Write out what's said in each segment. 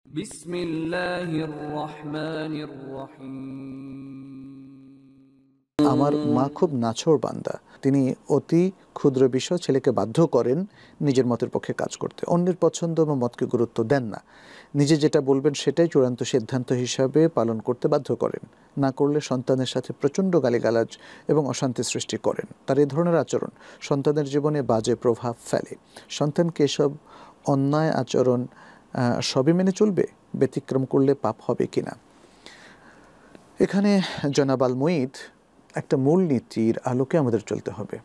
বিসমিল্লাহির রহমানির রহিম। আমার মা খুব নাছোড় বান্দা। তিনি অতি ক্ষুদ্র বিষয় ছেলেকে বাধ্য করেন নিজের মতের পক্ষে কাজ করতে। অন্যের পছন্দ বা মতকে গুরুত্ব দেন না। নিজে যেটা বলবেন সেটাই চূড়ান্ত সিদ্ধান্ত হিসাবে পালন করতে বাধ্য করেন। না করলে সন্তানের সাথে প্রচণ্ড গালিগালাজ এবং অশান্তি সৃষ্টি করেন। তার এই ধরনের আচরণ সন্তানের জীবনে বাজে প্রভাব ফেলে। সন্তানকে এসব অন্যায় আচরণ সবই মেনে চলবে, ব্যতিক্রম করলে পাপ হবে কিনা? এখানে জনাব আল মুঈদ একটা মূলনীতির আলোকে আমাদের চলতে হবে।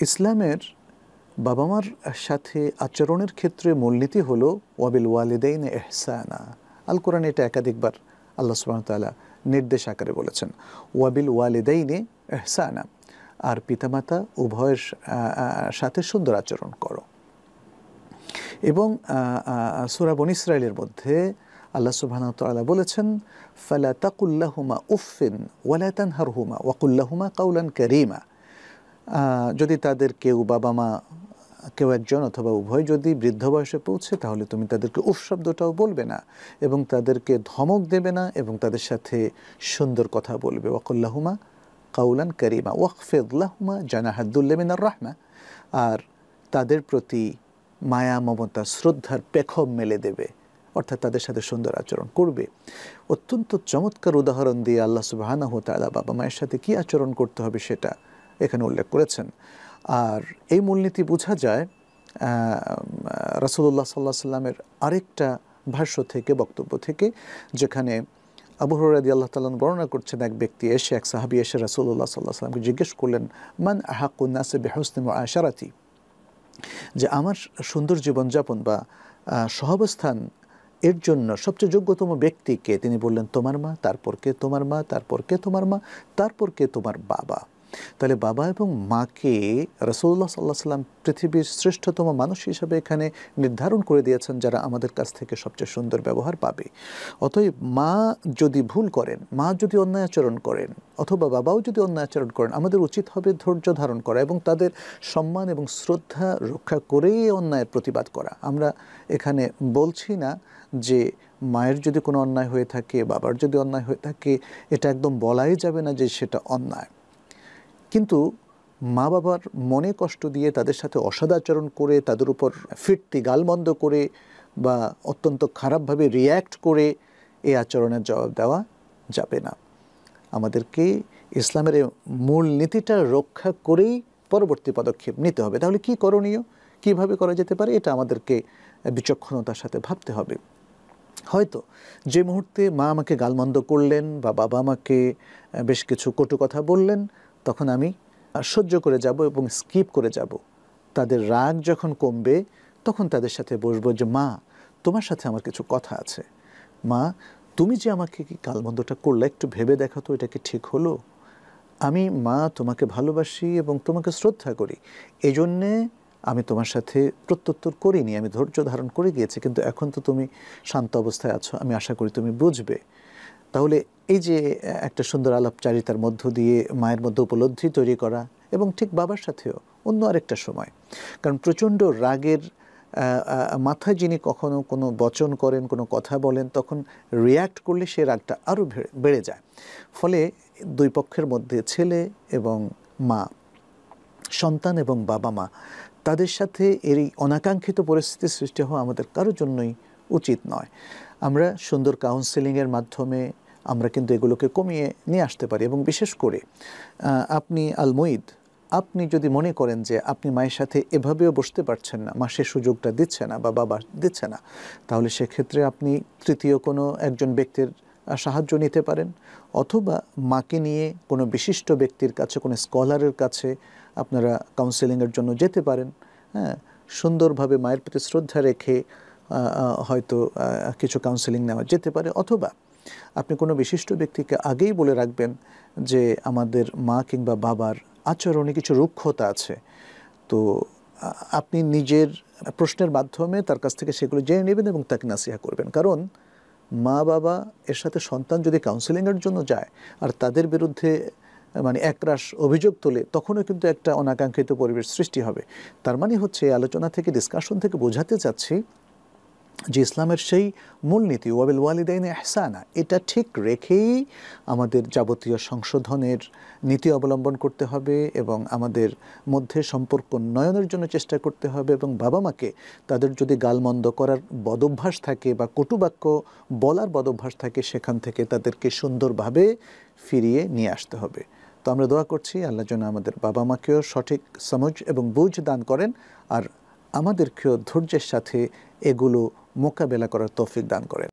ইসলামের বাবা মার সাথে আচরণের ক্ষেত্রে মূলনীতি হলো ওয়াবিল ওয়ালিদাইনে ইহসানা। আল কোরআনে এটা একাধিকবার আল্লাহ সুবহানাহু ওয়া তাআলা নির্দেশ আকারে বলেছেন, ওয়াবিল ওয়ালিদাইনে ইহসানা, আর পিতামাতা উভয়ের সাথে সুন্দর আচরণ করো। এবং সূরা বনী ইসরাঈলের মধ্যে আল্লাহ সুবহানাহু ওয়া তাআলা বলেছেন, ফালা তাকুল লাহুমা উফিন ওয়ালা তানহারহুমা ওয়াকুল লাহুমা কাওলান কারীমা। যদি তাদের কেউ বাবা মা কেউ একজন অথবা উভয় যদি বৃদ্ধ বয়সে পৌঁছে, তাহলে তুমি তাদেরকে উফ শব্দটাও বলবে না এবং তাদেরকে ধমক দেবে না এবং তাদের সাথে সুন্দর কথা বলবে। ওয়াকুল লাহুমা কাওলান কারীমা ওয়াখফিদ লাহুমা জানাহা যুল্লি মিনার রাহমা। আর তাদের প্রতি মায়া মমতা শ্রদ্ধার পেখম মেলে দেবে, অর্থাৎ তাদের সাথে সুন্দর আচরণ করবে। অত্যন্ত চমৎকার উদাহরণ দিয়ে আল্লাহ সুবহানাহু ওয়া তাআলা বাবা মায়ের সাথে কী আচরণ করতে হবে সেটা এখানে উল্লেখ করেছেন। আর এই মূলনীতি বোঝা যায় রাসূলুল্লাহ সাল্লাল্লাহু আলাইহি সাল্লামের আরেকটা ভাষ্য থেকে, বক্তব্য থেকে, যেখানে আবু হুরায়রা রাদিয়াল্লাহু তাআলা বর্ণনা করছেন, এক ব্যক্তি এসে, এক সাহাবী এসে রাসূলুল্লাহ সাল্লাল্লাহু আলাইহি সাল্লামকে জিজ্ঞেস করলেন, মান আহাক্কুন নাসি বিহুসনি মুআশারাতি, যে আমার সুন্দর জীবনযাপন বা সহাবস্থান এর জন্য সবচেয়ে যোগ্যতম ব্যক্তিকে? তিনি বললেন, তোমার মা, তারপর কে তোমার মা, তারপর কে তোমার মা, তারপর কে তোমার বাবা। তাহলে বাবা এবং মাকে রাসূলুল্লাহ সাল্লাল্লাহু আলাইহি সাল্লাম পৃথিবীর শ্রেষ্ঠতম মানুষ হিসাবে এখানে নির্ধারণ করে দিয়েছেন, যারা আমাদের কাছ থেকে সবচেয়ে সুন্দর ব্যবহার পাবে। অতএব মা যদি ভুল করেন, মা যদি অন্যায় আচরণ করেন, অথবা বাবাও যদি অন্যায় আচরণ করেন, আমাদের উচিত হবে ধৈর্য ধারণ করা এবং তাদের সম্মান এবং শ্রদ্ধা রক্ষা করেই অন্যায়ের প্রতিবাদ করা। আমরা এখানে বলছি না যে মায়ের যদি কোনো অন্যায় হয়ে থাকে, বাবার যদি অন্যায় হয়ে থাকে, এটা একদম বলাই যাবে না যে সেটা অন্যায়। কিন্তু মা বাবার মনে কষ্ট দিয়ে, তাদের সাথে অসদাচরণ করে, তাদের উপর ফিরতি গালমন্দ করে বা অত্যন্ত খারাপভাবে রিয়্যাক্ট করে এই আচরণের জবাব দেওয়া যাবে না। আমাদেরকে ইসলামের মূল নীতিটা রক্ষা করেই পরবর্তী পদক্ষেপ নিতে হবে। তাহলে কি করণীয়, কিভাবে করা যেতে পারে, এটা আমাদেরকে বিচক্ষণতার সাথে ভাবতে হবে। হয়তো যে মুহূর্তে মা আমাকে গালমন্দ করলেন বা বাবা আমাকে বেশ কিছু কটু কথা বললেন, তখন আমি সহ্য করে যাব এবং স্কিপ করে যাব। তাদের রাগ যখন কমবে, তখন তাদের সাথে বসবো যে, মা, তোমার সাথে আমার কিছু কথা আছে। মা, তুমি যে আমাকে কি গালমন্দটা করলে, একটু ভেবে দেখো তো, এটা কি ঠিক হলো? আমি, মা, তোমাকে ভালোবাসি এবং তোমাকে শ্রদ্ধা করি, এই জন্যে আমি তোমার সাথে প্রত্যুত্তর করিনি, আমি ধৈর্য ধারণ করে গিয়েছি, কিন্তু এখন তো তুমি শান্ত অবস্থায় আছো, আমি আশা করি তুমি বুঝবে। তাহলে এই যে একটা সুন্দর আলাপচারিতার মধ্য দিয়ে মায়ের মধ্যে উপলব্ধি তৈরি করা, এবং ঠিক বাবার সাথেও অন্য আরেকটা সময়, কারণ প্রচণ্ড রাগের মাথায় যিনি কখনো কোনো বচন করেন, কোনো কথা বলেন, তখন রিয়্যাক্ট করলে সে রাগটা আরও বেড়ে যায়। ফলে দুই পক্ষের মধ্যে, ছেলে এবং মা, সন্তান এবং বাবা মা, তাদের সাথে এই অনাকাঙ্ক্ষিত পরিস্থিতি সৃষ্টি হওয়া আমাদের কারোর জন্যই উচিত নয়। আমরা সুন্দর কাউন্সেলিংয়ের মাধ্যমে আমরা কিন্তু এগুলোকে কমিয়ে নিয়ে আসতে পারি। এবং বিশেষ করে আপনি আল মুঈদ, আপনি যদি মনে করেন যে আপনি মায়ের সাথে এভাবেও বসতে পারছেন না, মা সে সুযোগটা দিচ্ছে না বা বাবা দিচ্ছে না, তাহলে সেক্ষেত্রে আপনি তৃতীয় কোনো একজন ব্যক্তির সাহায্য নিতে পারেন, অথবা মাকে নিয়ে কোনো বিশিষ্ট ব্যক্তির কাছে, কোনো স্কলারের কাছে আপনারা কাউন্সেলিংয়ের জন্য যেতে পারেন। হ্যাঁ, সুন্দরভাবে মায়ের প্রতি শ্রদ্ধা রেখে হয়তো কিছু কাউন্সেলিং নেওয়া যেতে পারে। অথবা আপনি কোনো বিশিষ্ট ব্যক্তিকে আগেই বলে রাখবেন যে আমাদের মা কিংবা বাবার আচরণে কিছু রুক্ষতা আছে, তো আপনি নিজের প্রশ্নের মাধ্যমে তার কাছ থেকে সেগুলো জেনে নেবেন এবং তাকে নাসিহা করবেন। কারণ মা বাবা এর সাথে সন্তান যদি কাউন্সেলিংয়ের জন্য যায় আর তাদের বিরুদ্ধে মানে একরাশ অভিযোগ তোলে, তখনও কিন্তু একটা অনাকাঙ্ক্ষিত পরিবেশ সৃষ্টি হবে। তার মানে হচ্ছে, আলোচনা থেকে, ডিসকাশন থেকে বোঝাতে চাচ্ছি যে ইসলামের সেই মূলনীতি ওয়াবিল ওয়ালিদাইনি ইহসানা, এটা ঠিক রেখেই আমাদের যাবতীয় সংশোধনের নীতি অবলম্বন করতে হবে এবং আমাদের মধ্যে সম্পর্ক উন্নয়নের জন্য চেষ্টা করতে হবে। এবং বাবা মাকে তাদের যদি গালমন্দ করার বদভ্যাস থাকে বা কটুবাক্য বলার বদভ্যাস থাকে, সেখান থেকে তাদেরকে সুন্দরভাবে ফিরিয়ে নিয়ে আসতে হবে। তো আমরা দোয়া করছি আল্লাহ যেন আমাদের বাবা মাকেও সঠিক সমঝ এবং বুঝ দান করেন, আর আমাদেরকেও ধৈর্যের সাথে এগুলো মোকাবেলা করার তৌফিক দান করেন।